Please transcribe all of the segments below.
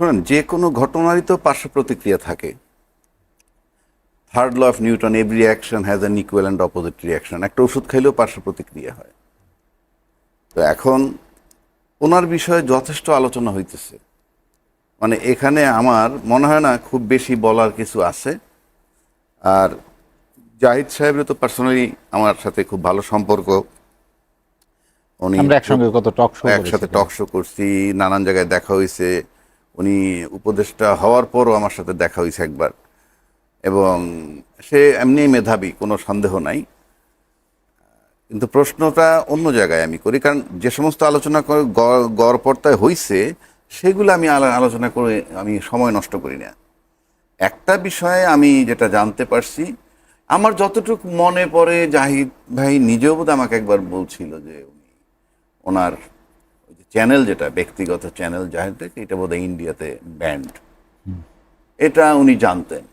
শোনেন, যে কোনো ঘটনারই তো পার্শ্ব প্রতিক্রিয়া থাকে। Third law of Newton, every reaction has an equal and opposite reaction. একটা ওষুধ খাইলেও পার্শ্ব প্রতিক্রিয়া হয়। তো এখন ওনার বিষয়ে যথেষ্ট আলোচনা হইতেছে, মানে এখানে আমার মনে হয় না খুব বেশি বলার কিছু আছে। আর জাহিদ সাহেবের তো পার্সোনালি আমার সাথে খুব ভালো সম্পর্ক। উনি আমরা একসঙ্গে কত টক শো একসাথে টক শো করছি, নানান জায়গায় দেখা হয়েছে। উনি উপদেষ্টা হওয়ার পরও আমার সাথে দেখা হয়েছে একবার, এবং সে এমনি মেধাবী, কোনো সন্দেহ নাই। কিন্তু প্রশ্নটা অন্য জায়গায় আমি করি, কারণ যে সমস্ত আলোচনা করে গড়পড়তায় হইছে সেগুলো আমি আলোচনা করে আমি সময় নষ্ট করি না। একটা বিষয়ে আমি যেটা জানতে পারছি, আমার যতটুকু মনে পড়ে, জাহিদ ভাই নিজেও বোধ আমাকে একবার বলছিল যে উনি ওনার ওই যে চ্যানেল, যেটা ব্যক্তিগত চ্যানেল জাহিদ ভাই, এটা বোধহয় ইন্ডিয়াতে ব্যান্ড। এটা উনি জানতেন,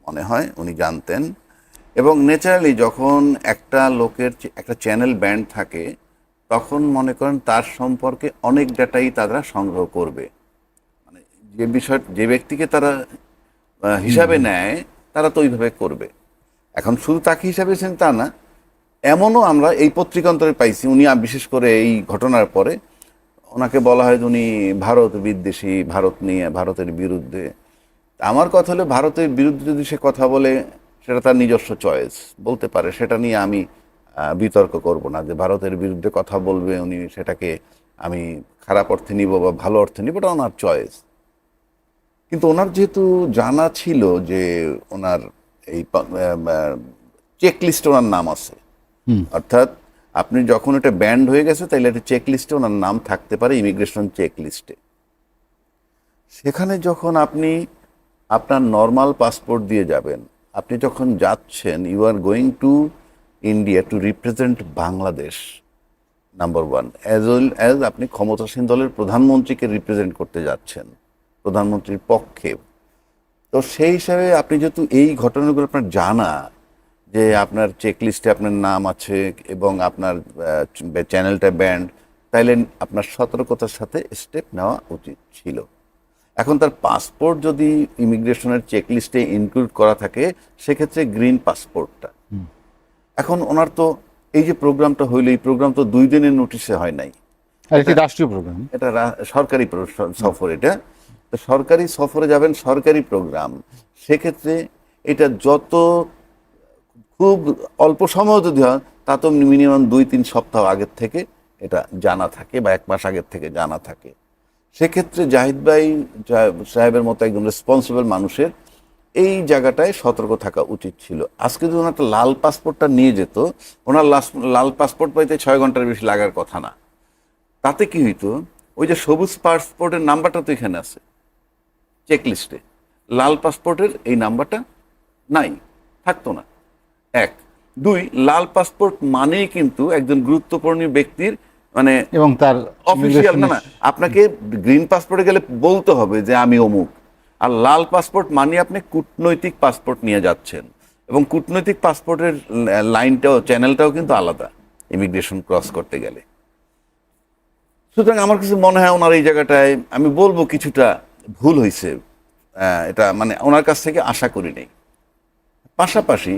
মনে হয় উনি জানতেন। এবং ন্যাচারালি যখন একটা লোকের একটা চ্যানেল ব্যান্ড থাকে, তখন মনে করেন তার সম্পর্কে অনেক ডাটাই তারা সংগ্রহ করবে। মানে যে বিষয়, যে ব্যক্তিকে তারা হিসাবে নেয়, তারা তো ওইভাবে করবে। এখন শুধু তাকে হিসাবে ছেন তা না, এমনও আমরা এই পত্রিকান্তরে পাইছি, উনি বিশেষ করে এই ঘটনার পরে ওনাকে বলা হয় যে উনি ভারত বিদ্বেষী, ভারত নিয়ে, ভারতের বিরুদ্ধে। আমার কথা হলো, ভারতের বিরুদ্ধে যদি সে কথা বলে সেটা তার নিজস্ব চয়েস, বলতে পারে। সেটা নিয়ে আমি বিতর্ক করব না যে ভারতের বিরুদ্ধে কথা বলবে উনি, সেটাকে আমি খারাপ অর্থে নিব বা ভালো অর্থে নিব, এটা ওনার চয়েস। কিন্তু ওনার যেহেতু জানা ছিল যে ওনার এই চেক লিস্টে ওনার নাম আছে, অর্থাৎ আপনি যখন এটা ব্যান্ড হয়ে গেছে তাইলে একটা চেক লিস্টে ওনার নাম থাকতে পারে, ইমিগ্রেশন চেক লিস্টে। সেখানে যখন আপনি আপনার নর্মাল পাসপোর্ট দিয়ে যাবেন, আপনি যখন যাচ্ছেন, you are going to India to represent Bangladesh, number one, as well as আপনি ক্ষমতাসীন দলের প্রধানমন্ত্রীকে রিপ্রেজেন্ট করতে যাচ্ছেন, প্রধানমন্ত্রীর পক্ষে। তো সেই হিসাবে আপনি যেহেতু এই ঘটনাগুলো আপনার জানা, যে আপনার চেকলিস্টে আপনার নাম আছে এবং আপনার চ্যানেলটা ব্যান্ড, তাইলে আপনার সতর্কতার সাথে স্টেপ নেওয়া উচিত ছিল। এখন তার পাসপোর্ট যদি ইমিগ্রেশনের চেকলিস্টে ইনক্লুড করা থাকে, সেক্ষেত্রে গ্রিন পাসপোর্টটা। এখন ওনার তো এই যে প্রোগ্রামটা হইলো, এই প্রোগ্রাম তো 2 দিনের নোটিশে হয় নাই, রাষ্ট্রীয় প্রোগ্রাম, এটা সরকারি সফর। এটা তো সরকারি সফরে যাবেন, সরকারি প্রোগ্রাম, সেক্ষেত্রে এটা যত খুব অল্প সময় যদি হয়, তা তো মিনিমাম 2-3 সপ্তাহ আগের থেকে এটা জানা থাকে, বা 1 মাস আগের থেকে জানা থাকে। সেক্ষেত্রে জাহিদ ভাই সাহেবের মতো একজন রেসপন্সিবল মানুষের এই জায়গাটায় সতর্ক থাকা উচিত ছিল। আজকে যদি ওনার একটা লাল পাসপোর্টটা নিয়ে যেত, ওনার লাল পাসপোর্ট পাইতে 6 ঘন্টার বেশি লাগার কথা না। তাতে কি হইতো, ওই যে সবুজ পাসপোর্টের নাম্বারটা তো এখানে আছে চেক লিস্টে, লাল পাসপোর্টের এই নাম্বারটা নাই, থাকতো না। 1, 2, লাল পাসপোর্ট মানেই কিন্তু একজন গুরুত্বপূর্ণ ব্যক্তির, মানে এবং তার অফিসিয়াল না, না, আপনাকে গ্রিন পাসপোর্টে গেলে বলতে হবে যে আমি অমুক। আর লাল পাসপোর্ট মানে আপনি কূটনৈতিক পাসপোর্ট নিয়ে যাচ্ছেন, এবং কূটনৈতিক পাসপোর্টের লাইনটাও, চ্যানেলটাও কিন্তু আলাদা ইমিগ্রেশন ক্রস করতে গেলে। সুতরাং আমার কাছে মনে হয় ওনার এই জায়গাটায় আমি বলবো কিছুটা ভুল হয়েছে। এটা মানে ওনার কাছ থেকে আশা করি নাই। পাশাপাশি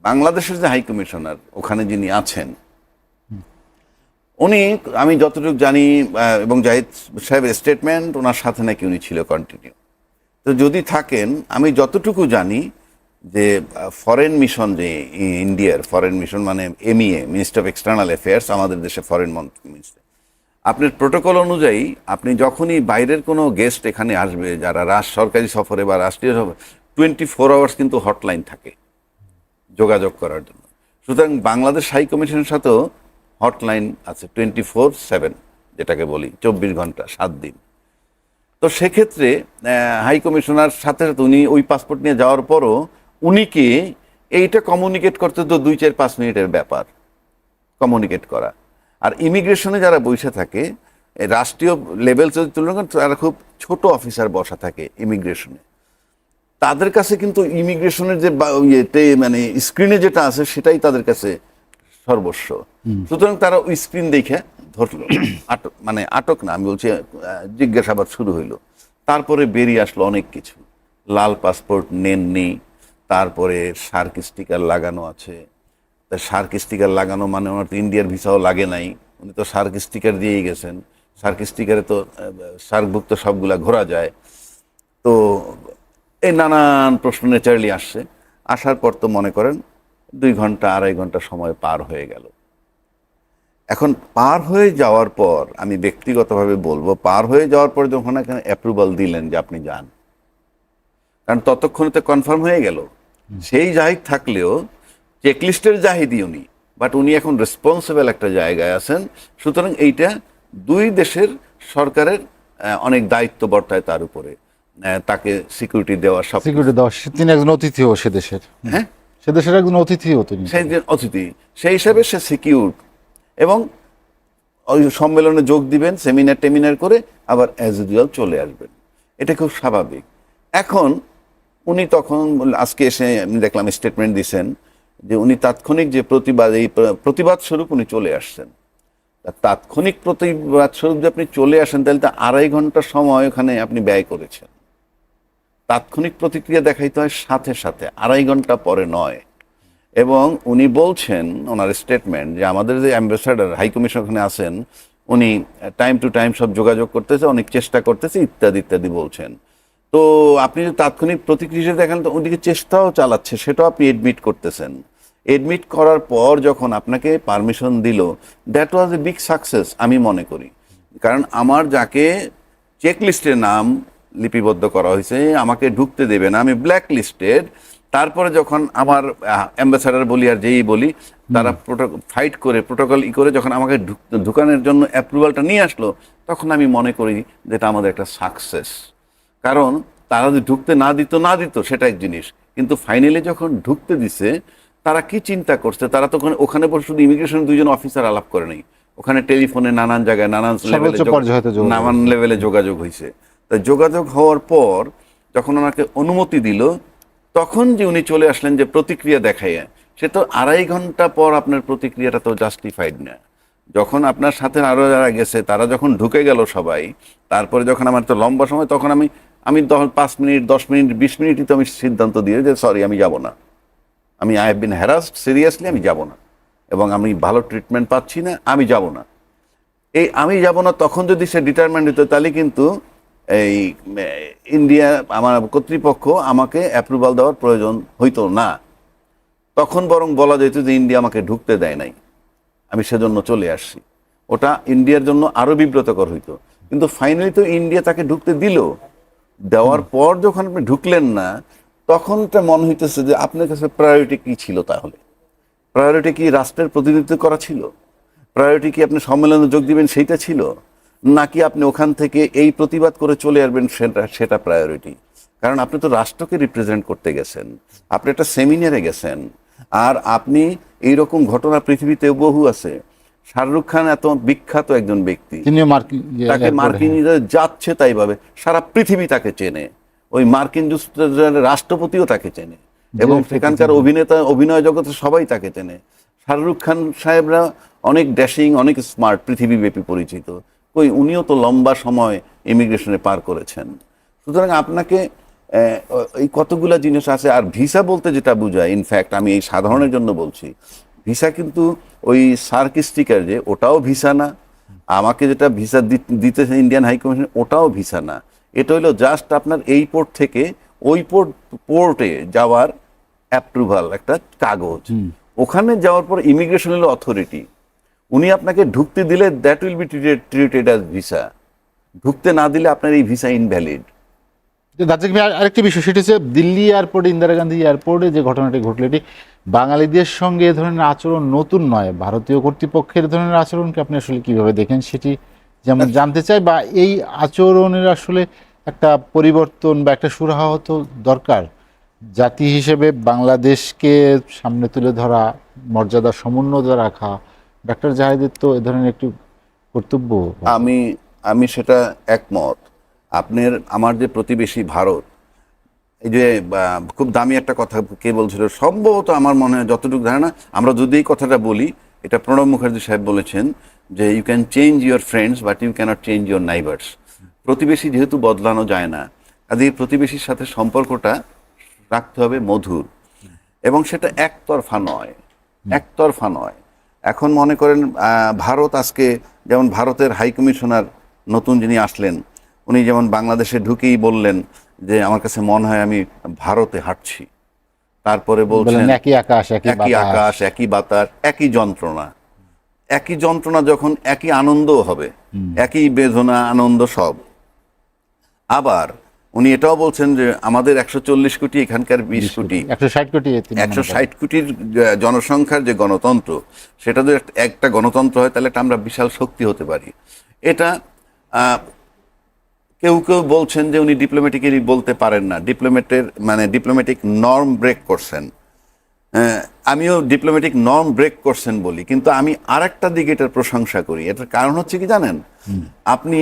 বাংলাদেশের যে হাই কমিশনার ওখানে যিনি আছেন, উনি, আমি যতটুকু জানি, এবং জাহিদ সাহেবের স্টেটমেন্ট, ওনার সাথে নাকি উনি ছিল কন্টিনিউ। তো যদি থাকেন, আমি যতটুকু জানি যে ফরেন মিশন, যে ইন্ডিয়ার ফরেন মিশন, মানে MEA, minister of external affairs, আমাদের দেশে ফরেন মিনিস্টার, আপনার প্রোটোকল অনুযায়ী আপনি যখনই বাইরের কোনো গেস্ট এখানে আসবে, যারা সরকারি সফরে বা রাষ্ট্রীয় সফরে, 24 আওয়ার্স কিন্তু হটলাইন থাকে যোগাযোগ করার জন্য। সুতরাং বাংলাদেশ হাই কমিশনের সাথেও হটলাইন আছে 24/7, যেটাকে বলি 24 ঘন্টা 7 দিন। তো সেক্ষেত্রে হাই কমিশনার সাথে সাথে উনি ওই পাসপোর্ট নিয়ে যাওয়ার পরও উনিকে এইটা কমিউনিকেট করতে তো 2-4-5 মিনিটের ব্যাপার, কমিউনিকেট করা। আর ইমিগ্রেশনে যারা বসে থাকে, রাষ্ট্রীয় লেভেল যদি তুলনা করেন, তারা খুব ছোট অফিসার বসা থাকে ইমিগ্রেশনে, তাদের কাছে কিন্তু ইমিগ্রেশনের যে ইয়েতে, মানে স্ক্রিনে যেটা আছে সেটাই তাদের কাছে সর্বস্ব। সুতরাং তারা ওই স্ক্রিন দেখে ধরলো, আটক মানে আটক না, আমি বলছি জিজ্ঞাসাবাদ শুরু হইলো। তারপরে বেরিয়ে আসলো অনেক কিছু, লাল পাসপোর্ট নেননি, তারপরে শার্ক স্টিকার লাগানো আছে। তা শার্ক স্টিকার লাগানো মানে ওনার তো ইন্ডিয়ার ভিসাও লাগে নাই, উনি তো শার্ক স্টিকার দিয়েই গেছেন। শার্ক স্টিকারে তো শার্কভুক্ত সবগুলা ঘোরা যায়। তো এই নানান প্রশ্ন নেচারালি আসছে। আসার পর তো মনে করেন 2 ঘন্টা 2.5 ঘন্টা সময় পার হয়ে গেল। এখন পার হয়ে যাওয়ার পর আমি ব্যক্তিগতভাবে বলবো, পার হয়ে যাওয়ার পর যখন এখানে অ্যাপ্রুভাল দিলেন যে আপনি যান, কারণ ততক্ষণে তো কনফার্ম হয়ে গেল সেই জাহিদ থাকলেও চেকলিস্টের জাহিদই উনি, বাট উনি এখন রেসপন্সিবল একটা জায়গায় আছেন। সুতরাং এইটা দুই দেশের সরকারের অনেক দায়িত্ব বর্তায় তার উপরে, তাকে সিকিউরিটি দেওয়া সব। সিকিউরিটি দেওয়া, তিনি একজন অতিথিও সে দেশের। হ্যাঁ, সে দেশের একজন অতিথিও তিনি। সেই যে অতিথি, সেই হিসাবে সে সিকিউর, এবং ওই সম্মেলনে যোগ দিবেন, সেমিনার টেমিনার করে আবার অ্যাজ ইউজুয়াল চলে আসবেন। এটা খুব স্বাভাবিক। এখন উনি তখন আজকে এসে আমি দেখলাম স্টেটমেন্ট দিছেন যে উনি তাৎক্ষণিক যে প্রতিবাদ, এই প্রতিবাদ স্বরূপ উনি চলে আসছেন। তাৎক্ষণিক প্রতিবাদ স্বরূপ যে আপনি চলে আসেন, তাহলে তো 2.5 ঘন্টা সময় ওখানে আপনি ব্যয় করেছেন। তাৎক্ষণিক প্রতিক্রিয়া দেখাইতে হয় সাথে সাথে, 2.5 ঘন্টা পরে নয়। এবং উনি বলছেন ওনার স্টেটমেন্ট যে আমাদের যে অ্যাম্বাসাডার হাই কমিশন ওখানে আছেন, উনি টাইম টু টাইম সব যোগাযোগ করতেছে, অনেক চেষ্টা করতেছে, ইত্যাদি ইত্যাদি বলছেন। তো আপনি যদি তাৎক্ষণিক প্রতিক্রিয়া দেখেন, তো ওদিকে চেষ্টাও চালাচ্ছে, সেটাও আপনি এডমিট করতেছেন। এডমিট করার পর যখন আপনাকে পারমিশন দিল, that was a big success আমি মনে করি। কারণ আমার যাকে চেক লিস্টে নাম লিপিবদ্ধ করা হয়েছে, আমাকে ঢুকতে দেবে না, আমি ব্ল্যাক লিস্টেড। তারপরে যখন আমার অ্যাম্বাসাডার বলি আর যেই বলি, তারা ফাইট করে প্রোটোকল করে যখন আমাকে ঢুকানোর জন্য অ্যাপ্রুভালটা নিয়ে আসলো, তখন আমি মনে করি যে এটা আমাদের একটা সাকসেস। কারণ তারা যদি ঢুকতে না দিত সেটা এক জিনিস, কিন্তু ফাইনালি যখন ঢুকতে দিছে, তারা কি চিন্তা করছে, তারা তো ওখানে বসে শুধু ইমিগ্রেশন 2 জন অফিসার আলাপ করে নেই, ওখানে টেলিফোনে নানান জায়গায় নানান লেভেলে যোগাযোগ হয়েছে। তাই যোগাযোগ হওয়ার পর যখন ওনাকে অনুমতি দিল, তখন যে উনি চলে আসলেন যে প্রতিক্রিয়া দেখাইয়া, সে তো 2.5 ঘন্টা পর আপনার প্রতিক্রিয়াটা তো জাস্টিফাইড না। যখন আপনার সাথে আরো যারা গেছে তারা যখন ঢুকে গেল সবাই, তারপরে যখন আমার তো লম্বা সময়, তখন আমি 5 মিনিট 10 মিনিট 20 মিনিটই তো আমি সিদ্ধান্ত দিয়ে যে সরি আমি যাব না, আমি I have been harassed seriously, আমি যাব না, এবং আমি ভালো ট্রিটমেন্ট পাচ্ছি না, আমি যাব না। এই আমি যাব না তখন যদি সে ডিটারমেন্ট হতো, তাহলে কিন্তু এই ইন্ডিয়া আমার কর্তৃপক্ষ আমাকে অ্যাপ্রুভাল দেওয়ার প্রয়োজন হইতো না। তখন বরং বলা যেত যে ইন্ডিয়া আমাকে ঢুকতে দেয় নাই, আমি সেজন্য চলে আসছি। ওটা ইন্ডিয়ার জন্য আরো বিব্রতকর হইতো। কিন্তু ফাইনালি তো ইন্ডিয়া তাকে ঢুকতে দিল। দেওয়ার পর যখন আপনি ঢুকলেন না, তখন তো মনে হইতেছে যে আপনার কাছে প্রায়োরিটি কি ছিল। তাহলে প্রায়োরিটি কি রাষ্ট্রের প্রতিনিধিত্ব করা ছিল? প্রায়োরিটি কি আপনি সম্মেলনে যোগ দিবেন সেইটা ছিল, নাকি আপনি ওখান থেকে এই প্রতিবাদ করে চলে আসবেন সেটা প্রায়োরিটি? কারণ আপনি তো রাষ্ট্রকে রিপ্রেজেন্ট করতে গেছেন, আপনি একটা সেমিনারে গেছেন। আর আপনি এইরকম ঘটনা পৃথিবীতে বহু আছে। শাহরুখ খান এত বিখ্যাত একজন ব্যক্তি, তাকে মার্কিনীরা যাচ্ছে তাই ভাবে, সারা পৃথিবী তাকে চেনে, ওই মার্কিন যুক্তরাষ্ট্রের রাষ্ট্রপতিও তাকে চেনে, এবং সেখানকার অভিনয় জগতে সবাই তাকে চেনে। শাহরুখ খান সাহেবরা অনেক ড্যাশিং, অনেক স্মার্ট, পৃথিবীব্যাপী পরিচিত। ওই উনিও তো লম্বা সময় ইমিগ্রেশনে পার করেছেন। সুতরাং আপনাকে এই কতগুলা জিনিস আছে। আর ভিসা বলতে যেটা বোঝায়, ইনফ্যাক্ট আমি এই সাধারণের জন্য বলছি, ভিসা কিন্তু ওই সার্ক স্টিকার যে, ওটাও ভিসা না। আমাকে যেটা ভিসা দিতেছে ইন্ডিয়ান হাই কমিশন, ওটাও ভিসা না। এটা হলো জাস্ট আপনার এই পোর্ট থেকে ওই পোর্টে যাওয়ার অ্যাপ্রুভাল, একটা কাগজ। ওখানে যাওয়ার পর ইমিগ্রেশন হলো অথরিটি, উনি আপনাকে ঢুকতে দিলে that will be treated as visa, ঢুকতে না দিলে আপনার এই ভিসা ইনভ্যালিড। আরেকটি বিষয়, সেটি হচ্ছে দিল্লি এয়ারপোর্টে, ইন্দিরা গান্ধী এয়ারপোর্টে যে ঘটনাটি ঘটলো, এটি বাঙালিদের সঙ্গে এ ধরনের আচরণ নতুন নয়। ভারতীয় কর্তৃপক্ষের ধরনের আচরণকে আপনি আসলে কিভাবে দেখেন সেটি যেমন জানতে চাই, বা এই আচরণের আসলে একটা পরিবর্তন বা একটা সুরাহা হতো দরকার। জাতি হিসেবে বাংলাদেশকে সামনে তুলে ধরা, মর্যাদা সমুন্নত রাখা, ডক্টর জাহিদের তো এ ধরনের একটি কর্তব্য। আমি সেটা একমত। আপনার আমার যে প্রতিবেশী ভারত, এই যে খুব দামি একটা কথা কে বলছিল, সম্ভবত আমার মনে হয় যতটুকু ধারণা, আমরা যদি এই কথাটা বলি এটা প্রণব মুখার্জি সাহেব বলেছেন যে you can change your friends but you can't change your neighbours. প্রতিবেশী যেহেতু বদলানো যায় না, কাজে প্রতিবেশীর সাথে সম্পর্কটা রাখতে হবে মধুর, এবং সেটা একতরফা নয়, একতরফা নয়। এখন মনে করেন ভারত আজকে, যেমন ভারতের হাই কমিশনার নতুন যিনি আসলেন, উনি যেমন বাংলাদেশে ঢুকেই বললেন যে আমার কাছে মনে হয় আমি ভারতে হাঁটছি। তারপরে বলছেন একই আকাশ একই আকাশ, একই বাতাস, একই যন্ত্রণা। একই যন্ত্রণা যখন একই আনন্দও হবে, একই বেদনা আনন্দ সব। আবার উনি এটাও বলছেন যে আমাদের 140 কোটি, এখানকার 20 কোটি, 160 কোটি, 160 কোটির জনসংখ্যার যে গণতন্ত্র, সেটা যদি একটা গণতন্ত্র হয় তাহলে আমরা বিশাল শক্তি হতে পারি। এটা কেউ কেউ বলছেন যে উনি ডিপ্লোম্যাটিক্যালি বলতে পারেন না, ডিপ্লোম্যাটিক নর্ম ব্রেক করছেন। আমিও ডিপ্লোম্যাটিক নর্ম ব্রেক করছেন বলি, কিন্তু আমি আরেকটা দিকে এটার প্রশংসা করি। এটার কারণ হচ্ছে কি জানেন, আপনি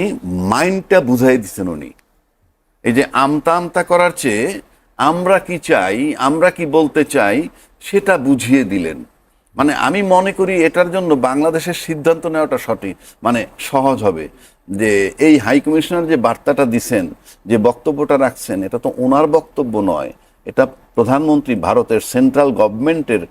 মাইন্ডটা বুঝাই দিচ্ছেন। উনি এই যে আমতা আমতা করার চেয়ে আমরা কি চাই, আমরা কি বলতে চাই সেটা বুঝিয়ে দিলেন। মানে আমি মনে করি এটার জন্য বাংলাদেশের সিদ্ধান্ত নেওয়াটা সঠিক, মানে সহজ হবে। যে এই হাই কমিশনার যে বার্তাটা দিছেন, যে বক্তব্যটা রাখছেন, এটা তো ওনার বক্তব্য নয়, এটা প্রধানমন্ত্রী ভারতের সেন্ট্রাল গভর্নমেন্টের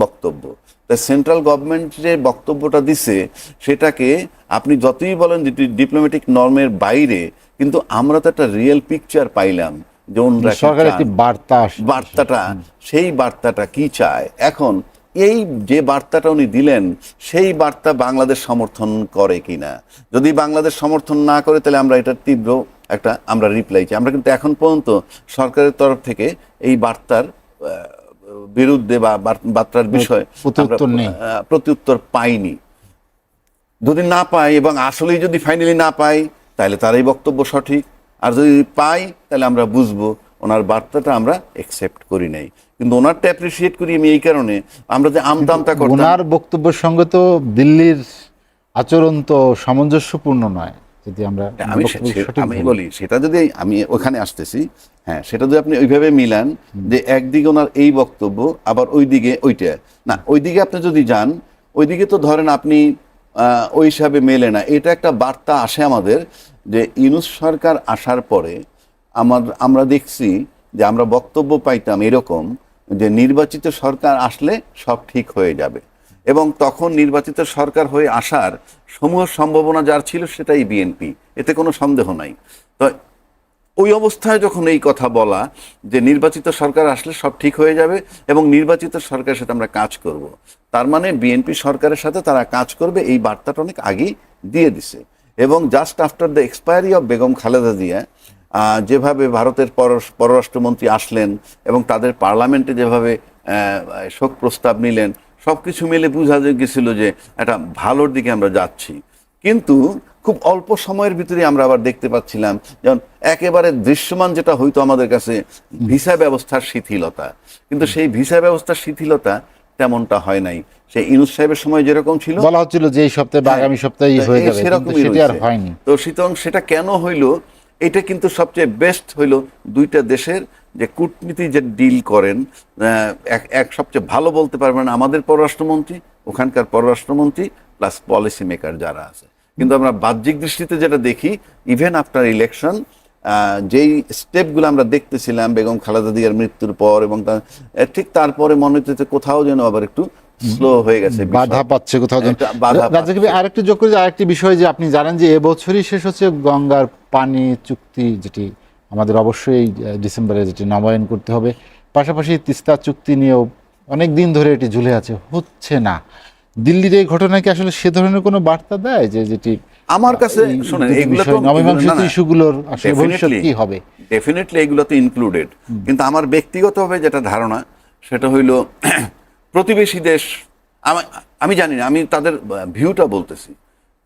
বক্তব্য। তাই সেন্ট্রাল গভর্নমেন্ট যে বক্তব্যটা দিছে সেটাকে আপনি যতই বলেন যে ডিপ্লোম্যাটিক নর্মের বাইরে, কিন্তু আমরা তো একটা রিয়েল পিকচার পাইলাম যে ওনারা সরকারের একটি বার্তাটা, সেই বার্তাটা কি চায়। এখন এই যে বার্তাটা উনি দিলেন, সেই বার্তা বাংলাদেশ সমর্থন করে কিনা। যদি বাংলাদেশ সমর্থন না করে তাহলে আমরা এটার তীব্র একটা আমরা রিপ্লাই চাই। আমরা কিন্তু এখন পর্যন্ত সরকারের তরফ থেকে এই বার্তার বিরুদ্ধে বা বার্তার বিষয়ে প্রত্যুত্তর পাইনি। যদি না পাই এবং আসলেই যদি ফাইনালি না পাই তাহলে তার এই বক্তব্য সঠিক, আর যদি পাই তাহলে আমরা বুঝবো ওনার বার্তাটা আমরা একসেপ্ট করি নাই। কিন্তু ওনারটা অ্যাপ্রিসিয়েট করি আমি এই কারণে, আমরা যে আমতা করতাম। ওনার বক্তব্যের সঙ্গে তো দিল্লির আচরণ তো সামঞ্জস্যপূর্ণ নয়। যদি আমি বলি সেটা যদি আমি ওখানে আসতেছি, হ্যাঁ, সেটা যদি আপনি ওইভাবে মিলান যে একদিকে ওনার এই বক্তব্য, আবার ওইদিকে ওইটা না, ওইদিকে আপনি যদি যান, ওইদিকে তো ধরেন আপনি ওই হিসাবে মেলে না। এটা একটা বার্তা আসে আমাদের যে ইউনূস সরকার আসার পরে আমরা দেখছি যে আমরা বক্তব্য পাইতাম এরকম যে নির্বাচিত সরকার আসলে সব ঠিক হয়ে যাবে, এবং তখন নির্বাচিত সরকার হয়ে আসার সমূহ সম্ভাবনা যার ছিল সেটাই বিএনপি, এতে কোনো সন্দেহ নাই। তো ওই অবস্থায় যখন এই কথা বলা যে নির্বাচিত সরকার আসলে সব ঠিক হয়ে যাবে এবং নির্বাচিত সরকারের সাথে আমরা কাজ করব, তার মানে বিএনপি সরকারের সাথে তারা কাজ করবে, এই বার্তাটা অনেক আগেই দিয়ে দিছে। এবং just after the expiry of Begum Khaleda Zia যেভাবে ভারতের পররাষ্ট্রমন্ত্রী আসলেন এবং তাদের পার্লামেন্টে যেভাবে শোক প্রস্তাব নিলেন, সব কিছু মিলে বোঝা গেছিল যে একটা ভালোর দিকে আমরা যাচ্ছি। কিন্তু খুব অল্প সময়ের ভিতরে আমরা আবার দেখতে পাচ্ছিলাম যেমন একেবারে দৃশ্যমান যেটা হইতো আমাদের কাছে ভিসা ব্যবস্থার শিথিলতা, কিন্তু সেই ভিসা ব্যবস্থার শিথিলতা তেমনটা হয় নাই। সেই ইউনূস সাহেবের সময় যেরকম ছিল, বলা হচ্ছিল যে এই সপ্তাহে বা আগামী সপ্তাহে হয়ে যাবে, সেটা আর হয়নি। তো সুতরাং সেটা কেন হইল, এটা কিন্তু সবচেয়ে বেস্ট হইল দুইটা দেশের যে কূটনীতি যে ডিল করেন, এক সবচেয়ে ভালো বলতে পারবেন আমাদের পররাষ্ট্রমন্ত্রী, ওখানকার পররাষ্ট্রমন্ত্রী প্লাস পলিসি মেকার যারা আছে। কিন্তু আমরা বাহ্যিক দৃষ্টিতে যেটা দেখি, ইভেন আফটার ইলেকশন যেই স্টেপগুলো আমরা দেখতেছিলাম বেগম খালেদা জিয়ার মৃত্যুর পর, এবং ঠিক তারপরে মনে হচ্ছে কোথাও যেন আবার একটু স্লো হয়ে গেছে, বাধা পাচ্ছে কোথাও। আরেকটু যোগ করে আরেকটি বিষয়, যে আপনি জানেন যে এবছরই শেষ হচ্ছে গঙ্গার পানি চুক্তি, যেটি আমাদের অবশ্যই ডিসেম্বরে যেটি নবায়ন করতে হবে। পাশাপাশি তিস্তা চুক্তি নিয়েও অনেক দিন ধরে এটি ঝুলে আছে, হচ্ছে না। দিল্লির এই ঘটনা কি আসলে সে ধরনের কোনো বার্তা দেয় যে যেটি আমার কাছে শুনেন এগুলো তো নবীমাংসিত ইস্যুগুলোর আসলে ভবিষ্যৎ কি হবে? ডেফিনেটলি এগুলো তো ইনক্লুডেড। কিন্তু আমার ব্যক্তিগতভাবে যেটা ধারণা সেটা হইল প্রতিবেশী দেশ, আমি জানি না, আমি তাদের ভিউটা বলতেছি।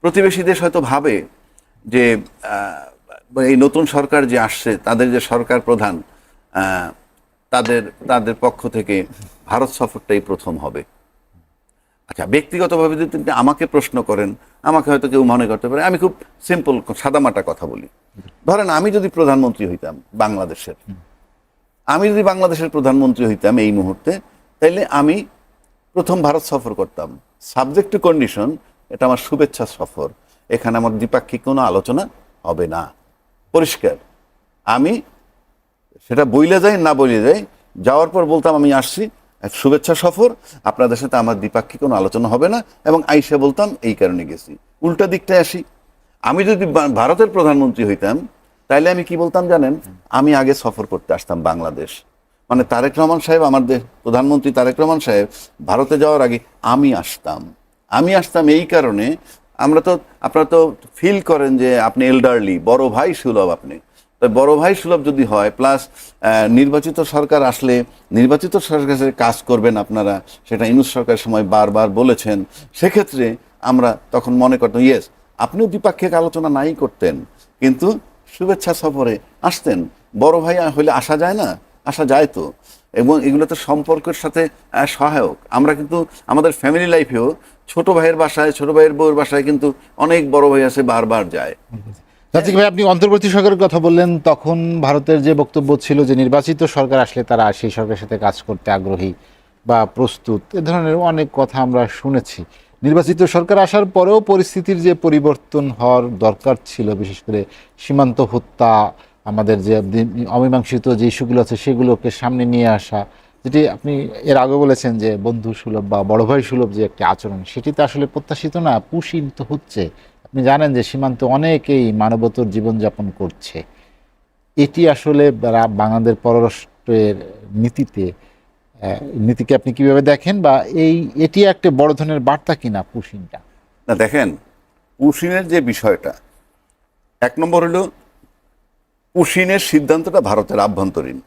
প্রতিবেশী দেশ হয়তো ভাবে যে এই নতুন সরকার যে আসছে, তাদের যে সরকার প্রধান, তাদের পক্ষ থেকে ভারত সফরটাই প্রথম হবে। আচ্ছা, ব্যক্তিগতভাবে যদি আমাকে প্রশ্ন করেন, আমাকে হয়তো কেউ মনে করতে পারে আমি খুব সিম্পল সাদামাটা কথা বলি। ধরেন আমি যদি প্রধানমন্ত্রী হইতাম বাংলাদেশের, প্রধানমন্ত্রী হইতাম এই মুহূর্তে, তাইলে আমি প্রথম ভারত সফর করতাম। সাবজেক্ট টু কন্ডিশন, এটা আমার শুভেচ্ছা সফর, এখানে আমার দ্বিপাক্ষিক কোনো আলোচনা হবে না, পরিষ্কার। আমি সেটা বইলে যাই না বইলে যাই, যাওয়ার পর বলতাম আমি আসছি এক শুভেচ্ছা সফর, আপনাদের সাথে আমার দ্বিপাক্ষিক কোনো আলোচনা হবে না, এবং আইসা বলতাম এই কারণে গেছি। উল্টা দিকটায় আসি, আমি যদি ভারতের প্রধানমন্ত্রী হইতাম তাইলে আমি কি বলতাম জানেন? আমি আগে সফর করতে আসতাম বাংলাদেশ, মানে তারেক রহমান সাহেব, আমাদের প্রধানমন্ত্রী তারেক রহমান সাহেব ভারতে যাওয়ার আগে আমি আসতাম এই কারণে, আপনারা তো ফিল করেন যে আপনি এল্ডারলি, বড় ভাই সুলভ আপনি, তাই বড় ভাই সুলভ যদি হয়, প্লাস নির্বাচিত সরকার আসলে নির্বাচিত সরকারের কাজ করবেন আপনারা, সেটা ইউনূস সরকারের সময় বারবার বলেছেন, সেক্ষেত্রে আমরা তখন মনে করতাম ইয়েস, আপনিও দ্বিপাক্ষিক আলোচনা নাই করতেন, কিন্তু শুভেচ্ছা সফরে আসতেন। বড় ভাই হইলে আসা যায় না? আসা যায় তো, এবং এগুলো তো সম্পর্কের সাথে সহায়ক। আমরা কিন্তু আমাদের ফ্যামিলি লাইফেও ছোট ভাইয়ের বাসায়, ছোট ভাইয়ের বউয়ের বাসায় কিন্তু অনেক বড় ভাই আছে, বারবার যায়। রাজিক ভাই, আপনি অন্তর্বর্তী সরকারের কথা বললেন, তখন ভারতের যে বক্তব্য ছিল যে নির্বাচিত সরকার আসলে তারা সেই সরকারের সাথে কাজ করতে আগ্রহী বা প্রস্তুত, এ ধরনের অনেক কথা আমরা শুনেছি। নির্বাচিত সরকার আসার পরেও পরিস্থিতির যে পরিবর্তন হওয়ার দরকার ছিল, বিশেষ করে সীমান্ত হত্যা, আমাদের যে অমীমাংসিত যে ইস্যুগুলো আছে সেগুলোকে সামনে নিয়ে আসা, যেটি আপনি এর আগে বলেছেন যে বন্ধু সুলভ বা বড় ভাই সুলভ যে একটি আচরণ, সেটি তো আসলে প্রত্যাশিত না, পুষিত হচ্ছে। আপনি জানেন যে সীমান্তে অনেকেই মানবতর জীবনযাপন করছে। এটি আসলে বাংলাদেশ পররাষ্ট্রের নীতিকে আপনি কিভাবে দেখেন, বা এটি একটা বড় ধরনের বার্তা কিনা পুশিনটা? না দেখেন, পুশিনের যে বিষয়টা, এক নম্বর হলো পুশিনের সিদ্ধান্তটা ভারতের আভ্যন্তরীণ,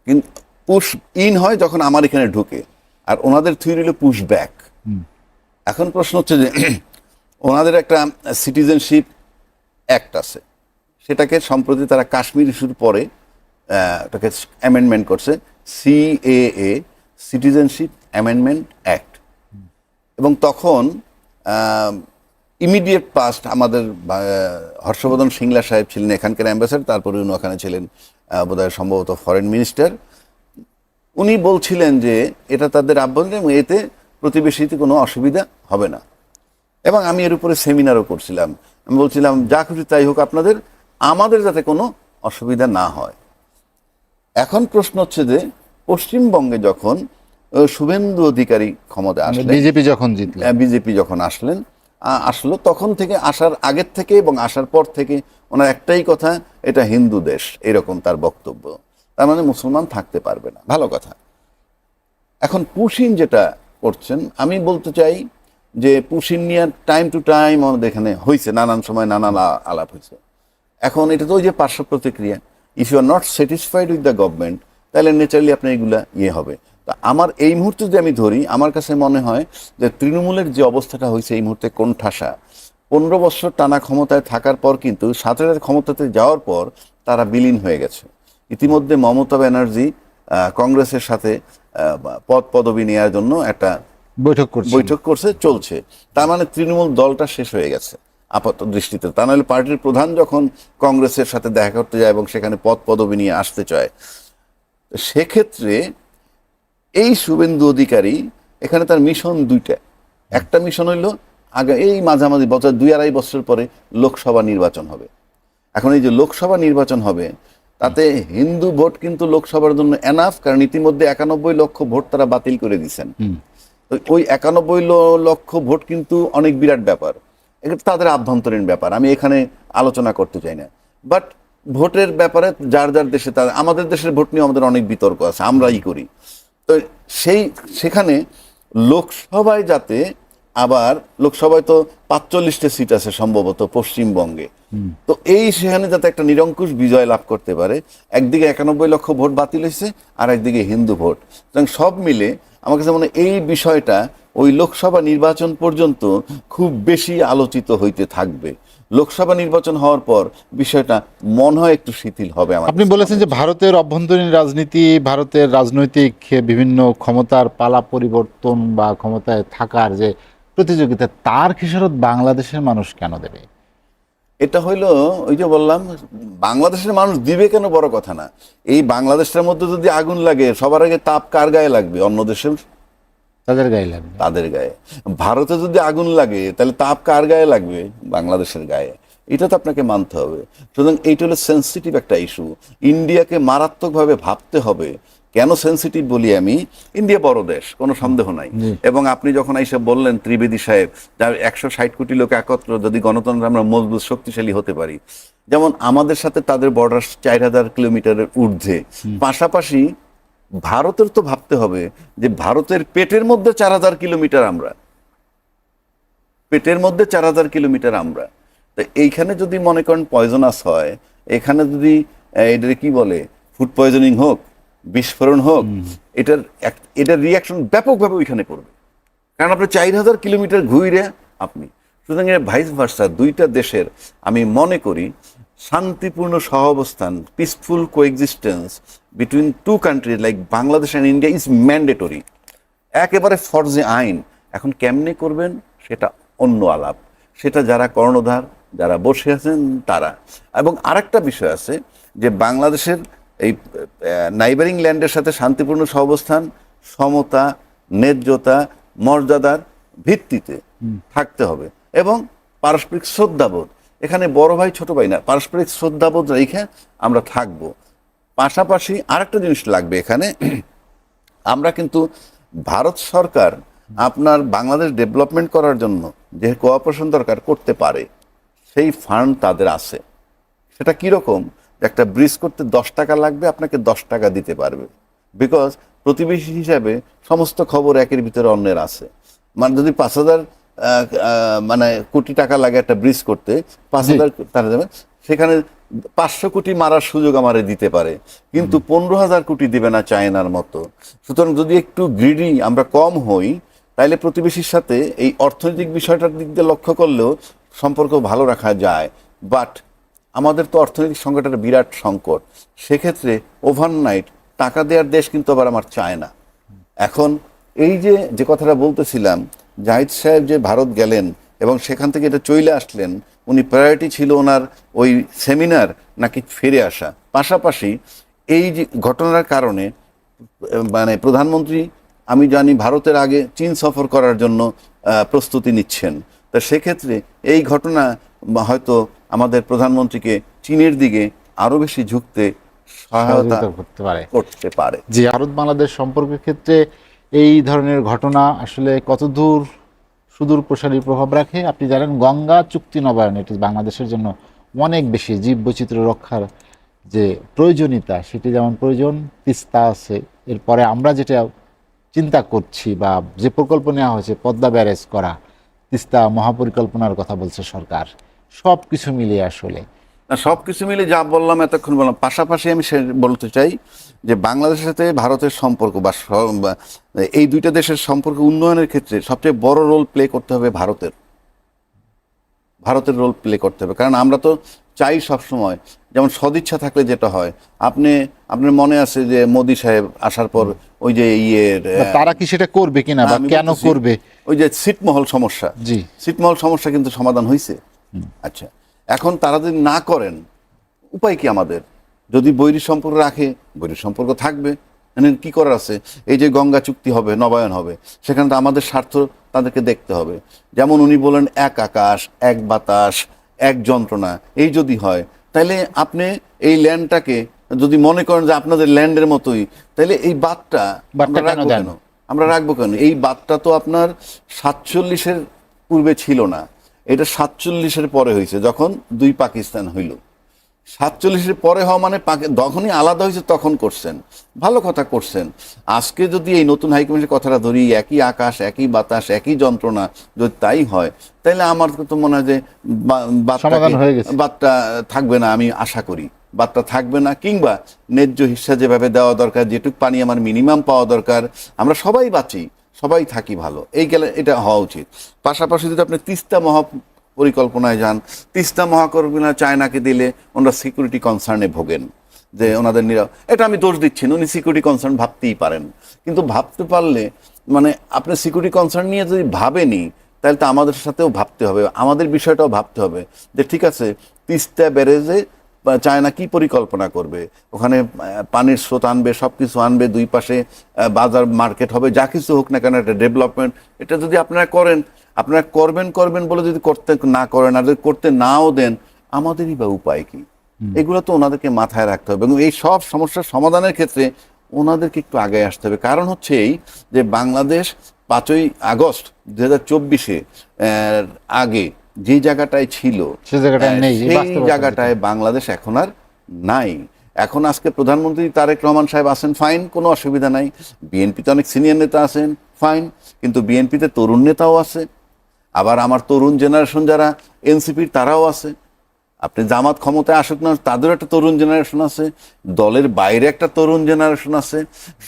কিন্তু পুশ ইন হয় যখন আমার এখানে ঢুকে, আর ওনাদের থিওরি হলো পুশ ব্যাক। এখন প্রশ্ন হচ্ছে যে ওনাদের একটা সিটিজেনশিপ অ্যাক্ট আছে, সেটাকে সম্প্রতি তারা কাশ্মীর ইস্যুর পরে এটাকে অ্যামেন্ডমেন্ট করছে, সিএএ, সিটিজেনশিপ অ্যামেন্ডমেন্ট অ্যাক্ট। এবং তখন ইমিডিয়েট পাস্ট আমাদের হর্ষবর্ধন সিংলা সাহেব ছিলেন এখানকার অ্যাম্বাসেডর, তারপরে উনি ওখানে ছিলেন বোধহয় সম্ভবত ফরেন মিনিস্টার। উনি বলছিলেন যে এটা তাদের আভ্যন্তরীণ এবং এতে প্রতিবেশীতে কোনো অসুবিধা হবে না, এবং আমি এর উপরে সেমিনারও করছিলাম। আমি বলছিলাম যা খুশি তাই হোক আপনাদের, আমাদের যাতে কোনো অসুবিধা না হয়। এখন প্রশ্ন হচ্ছে যে পশ্চিমবঙ্গে যখন শুভেন্দু অধিকারী ক্ষমতা আসলেন, বিজেপি যখন আসলো, তখন থেকে, আসার আগের থেকে এবং আসার পর থেকে ওনার একটাই কথা, এটা হিন্দু দেশ, এরকম তার বক্তব্য। তার মানে মুসলমান থাকতে পারবে না, ভালো কথা। এখন পুশিন যেটা করছেন, আমি বলতে চাই যে পুশিন নিয়ে টাইম টু টাইম আমাদের এখানে হয়েছে, নানান সময় নানান আলাপ হয়েছে। এখন এটা তো ওই যে পার্শ্ব প্রতিক্রিয়া, if you are not satisfied with the government, তাহলে ন্যাচারালি আপনার এগুলা হবে। তা আমার এই মুহূর্তে যদি আমি ধরি, আমার কাছে মনে হয় যে তৃণমূলের যে অবস্থাটা হয়েছে এই মুহূর্তে কোণঠাসা। 15 বছর টানা ক্ষমতায় থাকার পর কিন্তু 17 ক্ষমতাতে যাওয়ার পর তারা বিলীন হয়ে গেছে। ইতিমধ্যে মমতা ব্যানার্জি কংগ্রেসের সাথে পদ পদবি নেওয়ার জন্য একটা বৈঠক করছে, চলছে। তার মানে তৃণমূল দলটা শেষ হয়ে গেছে আপাত দৃষ্টিতে। তা নাহলে পার্টির প্রধান যখন কংগ্রেসের সাথে দেখা করতে যায় এবং সেখানে পদ পদবি নিয়ে আসতে চায়, সেক্ষেত্রে এই শুভেন্দু অধিকারী এখানে তার মিশন দুইটা। একটা মিশন হইল আগে এই মাঝামাঝি বছর 2-2.5 বছর পরে লোকসভা নির্বাচন হবে। এখন এই যে লোকসভা নির্বাচন হবে, তাতে হিন্দু ভোট কিন্তু লোকসভার জন্য এনাফ, কারণ ইতিমধ্যে 91 লক্ষ ভোট তারা বাতিল করে দিয়েছেন। ওই 91 লক্ষ ভোট কিন্তু অনেক বিরাট ব্যাপার, এটা তাদের আভ্যন্তরীণ ব্যাপার, আমি এখানে আলোচনা করতে চাই না। বাট ভোটের ব্যাপারে যার যার দেশে তার, আমাদের দেশের ভোট নিয়ে আমাদের অনেক বিতর্ক আছে, আমরাই করি। তো সেখানে লোকসভায় যাতে, আবার লোকসভায় তো 45টা সিট আছে সম্ভবত পশ্চিমবঙ্গে, তো সেখানে যাতে একটা নিরঙ্কুশ বিজয় লাভ করতে পারে, একদিকে 91 লক্ষ ভোট বাতিল হয়েছে, আর একদিকে হিন্দু ভোট, সব মিলে আমার কাছে মনে হয় এই বিষয়টা ওই লোকসভা নির্বাচন পর্যন্ত খুব বেশি আলোচিত হইতে থাকবে। লোকসভা নির্বাচন হওয়ার পর বিষয়টা মনে হয় একটু শিথিল হবে। আপনি বলেছেন যে ভারতের অভ্যন্তরীণ রাজনীতি, ভারতের রাজনৈতিক বিভিন্ন ক্ষমতার পালা পরিবর্তন বা ক্ষমতায় থাকার যে প্রতিযোগিতা, তার খেসারত বাংলাদেশের মানুষ কেন দেবে? এটা হইলো ওই যে বললাম, বাংলাদেশের মানুষ দিবে কেন বড় কথা না, এই বাংলাদেশের মধ্যে যদি আগুন লাগে সবার আগে তাপ কার গায়ে লাগবে? অন্য দেশের। তাদের গায়ে লাগবে। তাদের গায়ে। ভারতে যদি আগুন লাগে তাহলে তাপ কার গায়ে লাগবে? বাংলাদেশের গায়ে। এটা তো আপনাকে মানতে হবে। সুতরাং এইটা হলো সেন্সিটিভ একটা ইস্যু। ইন্ডিয়াকে মারাত্মকভাবে ভাবতে হবে। কেন সেন্সিটিভ বলি আমি? ইন্ডিয়া বড় দেশ, কোনো সন্দেহ নাই। এবং আপনি যখন এসে বললেন ত্রিবেদী সাহেব, যার 160 কোটি লোক একত্র, যদি গণতন্ত্র আমরা মজবুত শক্তিশালী হতে পারি, যেমন আমাদের সাথে তাদের বর্ডার 4000 কিলোমিটারের ঊর্ধ্বে, পাশাপাশি ভারতের তো ভাবতে হবে যে ভারতের পেটের মধ্যে 4000 কিলোমিটার আমরা, পেটের মধ্যে 4000 কিলোমিটার আমরা। তো এইখানে যদি মনে করেন পয়জনাস হয়, এখানে যদি এটা কি বলে ফুড পয়জনিং হোক, বিস্ফোরণ হোক, এটার রিয়াকশন ব্যাপকভাবে ওইখানে পড়বে। কারণ আপনি 4000 কিলোমিটার ঘুরে আপনি, সুতরাং ভাইস ভার্সা দুইটা দেশের আমি মনে করি শান্তিপূর্ণ সহাবস্থান, peaceful coexistence between two country like Bangladesh and India is mandatory, একেবারে ফরজে আইন। এখন কেমনে করবেন সেটা অন্য আলাপ, সেটা যারা কর্ণধার, যারা বসে আছেন তারা। এবং আরেকটা বিষয় আছে যে বাংলাদেশের এই নাইবারিং ল্যান্ডের সাথে শান্তিপূর্ণ সহাবস্থান সমতা, ন্যায্যতা, মর্যাদার ভিত্তিতে থাকতে হবে এবং পারস্পরিক শ্রদ্ধাবোধ, এখানে বড় ভাই ছোট ভাই না, পারস্পরিক শ্রদ্ধাবোধ রেখে আমরা থাকবো। পাশাপাশি আরেকটা জিনিস লাগবে এখানে, আমরা কিন্তু ভারত সরকার আপনার বাংলাদেশ ডেভেলপমেন্ট করার জন্য যে কোঅপারেশন দরকার করতে পারে, সেই ফান্ড তাদের আছে। সেটা কীরকম? একটা ব্রিজ করতে 10 টাকা লাগবে, আপনাকে 10 টাকা দিতে পারবে, বিকজ প্রতিবেশী হিসাবে সমস্ত খবর একের ভিতরে অন্যের আছে। মানে যদি 5000 মানে কোটি টাকা লাগে একটা ব্রিজ করতে, 5000 তারা দেবে, সেখানে 500 কোটি মারার সুযোগ আমারে দিতে পারে, কিন্তু 15,000 কোটি দিবে না চায়নার মতো। সুতরাং যদি একটু গ্রিডি আমরা কম হই, তাইলে প্রতিবেশীর সাথে এই অর্থনৈতিক বিষয়টার দিক দিয়ে লক্ষ্য করলেও সম্পর্ক ভালো রাখা যায়। বাট আমাদের তো অর্থনৈতিক সংকটের বিরাট সংকট, সেক্ষেত্রে ওভারনাইট টাকা দেওয়ার দেশ কিন্তু আবার আমার চায় না। এখন এই যে কথাটা বলতেছিলাম, জাহিদ সাহেব যে ভারত গেলেন এবং সেখান থেকে এটা চলে আসলেন, উনি প্রায়োরিটি ছিল ওনার ওই সেমিনার নাকি ফিরে আসা। পাশাপাশি এই যে ঘটনার কারণে মানে প্রধানমন্ত্রী আমি জানি ভারতের আগে চীন সফর করার জন্য প্রস্তুতি নিচ্ছেন। তা সেক্ষেত্রে এই ঘটনা হয়তো আমাদের প্রধানমন্ত্রীকে চীনের দিকে আরো বেশি ঝুঁকতে সহায়তা করতে পারে। যে ভারত বাংলাদেশ সম্পর্কের ক্ষেত্রে এই ধরনের ঘটনা আসলে কতদূর সুদূর প্রসারী প্রভাব রাখে আপনি জানেন। গঙ্গা চুক্তি নবায়ন, এটি বাংলাদেশের জন্য অনেক বেশি জীববৈচিত্র্য রক্ষার যে প্রয়োজনীয়তা, সেটি যেমন প্রয়োজন, তিস্তা আছে। এরপরে আমরা যেটা চিন্তা করছি বা যে প্রকল্প নেওয়া হয়েছে পদ্মা ব্যারেজ করা, তিস্তা মহাপরিকল্পনার কথা বলছে সরকার, সব কিছু মিলিয়ে আসলে সব কিছু মিলে যা বললাম এতক্ষণ বললাম, পাশাপাশি আমি বলতে চাই যে বাংলাদেশের সাথে ভারতের সম্পর্ক বা এই দুইটা দেশের সম্পর্ক উন্নয়নের ক্ষেত্রে সবচেয়ে বড় রোল প্লে করতে হবে ভারতের রোল প্লে করতে হবে। কারণ আমরা তো চাই সবসময়, যেমন সদিচ্ছা থাকলে যেটা হয়, আপনার মনে আছে যে মোদি সাহেব আসার পর ওই যে তারা কি সেটা করবে কিনা বা কেন করবে, ওই যে ছিটমহল সমস্যা, ছিটমহল সমস্যা কিন্তু সমাধান হয়েছে। আচ্ছা, এখন তারা যদি না করেন উপায় কি আমাদের? যদি বৈরী সম্পর্ক রাখে, বৈরী সম্পর্ক থাকবে, কি করার আছে? এই যে গঙ্গা চুক্তি হবে, নবায়ন হবে, সেখানে তো আমাদের স্বার্থ তাদেরকে দেখতে হবে। যেমন উনি বলেন এক আকাশ, এক বাতাস, এক যন্ত্রণা, এই যদি হয় তাহলে আপনি এই ল্যান্ডটাকে যদি মনে করেন যে আপনাদের ল্যান্ডের মতোই, তাহলে এই বাঁধটা আমরা রাখবো কেন? এই বাঁধটা তো আপনার 47-এর পূর্বে ছিল না, এটা 47-এর পরে হয়েছে, যখন দুই পাকিস্তান হইল। 47-এর পরে হওয়া মানে যখনই আলাদা হয়েছে তখন করছেন, ভালো কথা করছেন। আজকে যদি এই নতুন হাইকমিশনের কথাটা ধরি, একই আকাশ, একই বাতাস, একই যন্ত্রণা, যদি তাই হয় তাহলে আমার তো মনে হয় যে বাদটা থাকবে না। আমি আশা করি বাদটা থাকবে না, কিংবা ন্যায্য হিস্সা যেভাবে দেওয়া দরকার, যেটুক পানি আমার মিনিমাম পাওয়া দরকার, আমরা সবাই বাঁচি, সবাই থাকি ভালো, এই গেলে এটা হওয়া উচিত। পাশাপাশি যদি আপনি তিস্তা পরিকল্পনায় যান, তিস্তা মহাপরিকল্পনা চায়নাকে দিলে ওনারা সিকিউরিটি কনসার্নে ভোগেন, যে ওনাদের এটা আমি দোষ দিচ্ছি না, উনি সিকিউরিটি কনসার্ন ভাবতেই পারেন, কিন্তু ভাবতে পারলে মানে আপনি সিকিউরিটি কনসার্ন নিয়ে যদি ভাবেনি, তাহলে তো আমাদের সাথেও ভাবতে হবে, আমাদের বিষয়টাও ভাবতে হবে যে ঠিক আছে তিস্তা ব্যারেজে চায়না কি পরিকল্পনা করবে? ওখানে পানির স্রোত আনবে, সব কিছু আনবে, দুই পাশে বাজার মার্কেট হবে, যা কিছু হোক না কেন একটা ডেভেলপমেন্ট। এটা যদি আপনারা করেন, আপনারা করবেন বলে যদি করতে না করেন, আর যদি করতে নাও দেন, আমাদেরই বা উপায় কি? এগুলো তো ওনাদেরকে মাথায় রাখতে হবে, এবং এই সব সমস্যার সমাধানের ক্ষেত্রে ওনাদেরকে একটু আগে আসতে হবে। কারণ হচ্ছে এই যে বাংলাদেশ 5ই আগস্ট 2024-এ আগে যে জায়গাটায় ছিল সেই জায়গাটায় নেই, এই সেই বাস্তবতা জায়গাটায় বাংলাদেশ এখন আর নাই। এখন আজকে প্রধানমন্ত্রী তারেক রহমান সাহেব আছেন, ফাইন, কোনো অসুবিধা নাই। বিএনপিতে অনেক সিনিয়র নেতা আছেন, ফাইন, কিন্তু বিএনপিতে তরুণ নেতাও আছে, আবার আমার তরুণ জেনারেশন যারা এনসিপির তারাও আছে। আপনি জামাত ক্ষমতায় আসুক না, তাদেরও একটা তরুণ জেনারেশন আছে, দলের বাইরে একটা তরুণ জেনারেশন আছে।